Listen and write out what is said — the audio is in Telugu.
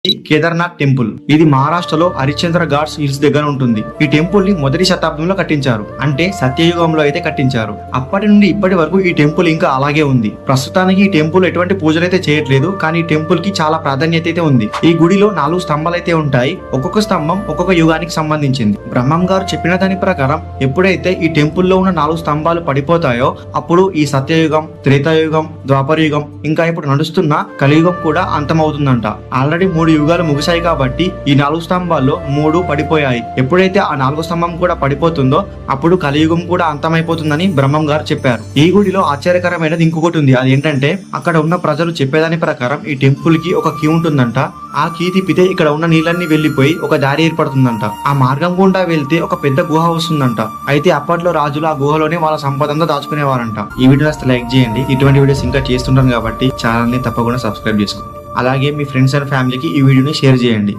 కేదార్నాథ్ టెంపుల్. ఇది మహారాష్ట్రలో హరిశ్చంద్ర ఘాట్స్ హిల్స్ దగ్గర ఉంటుంది. ఈ టెంపుల్ ని మొదటి శతాబ్దంలో కట్టించారు, అంటే సత్యయుగంలో అయితే కట్టించారు. అప్పటి నుండి ఇప్పటి వరకు ఈ టెంపుల్ ఇంకా అలాగే ఉంది. ప్రస్తుతానికి ఈ టెంపుల్ ఎటువంటి పూజలు అయితే చేయట్లేదు, కానీ ఈ టెంపుల్ కి చాలా ప్రాధాన్యత అయితే ఉంది. ఈ గుడిలో 4 స్తంభాలు అయితే ఉంటాయి. ఒక్కొక్క స్తంభం ఒక్కొక్క యుగానికి సంబంధించింది. బ్రహ్మం గారు చెప్పిన దాని ప్రకారం ఎప్పుడైతే ఈ టెంపుల్లో ఉన్న 4 స్తంభాలు పడిపోతాయో అప్పుడు ఈ సత్యయుగం, త్రేతాయుగం, ద్వాపర యుగం, ఇంకా ఇప్పుడు నడుస్తున్న కలియుగం కూడా అంతమవుతుందంట. ఆల్రెడీ 3 యుగాలు ముగిశాయి కాబట్టి ఈ 4 స్తంభాల్లో 3 పడిపోయాయి. ఎప్పుడైతే ఆ 4వ స్తంభం కూడా పడిపోతుందో అప్పుడు కలియుగం కూడా అంతమైపోతుందని బ్రహ్మం గారు చెప్పారు. ఈ గుడిలో ఆశ్చర్యకరమైనది ఇంకొకటి ఉంది. అదేంటంటే అక్కడ ఉన్న ప్రజలు చెప్పేదాని ప్రకారం ఈ టెంపుల్ కి ఒక కీ ఉంటుందంట. ఆ కీ తిప్పితే ఇక్కడ ఉన్న నీళ్ళన్నీ వెళ్లిపోయి ఒక దారి ఏర్పడుతుందంట. ఆ మార్గం గుండా వెళ్తే ఒక పెద్ద గుహ వస్తుందంట. అయితే అప్పట్లో రాజులు ఆ గుహలోనే వాళ్ళ సంపదంతా దాచుకునేవారంట. ఈ వీడియో లైక్ చేయండి. ఇటువంటి వీడియోస్ ఇంకా చేస్తుంటాను కాబట్టి ఛానల్ ని తప్పకుండా సబ్స్క్రైబ్ చేసుకోండి. అలాగే మీ ఫ్రెండ్స్ అండ్ ఫ్యామిలీకి ఈ వీడియోని షేర్ చేయండి.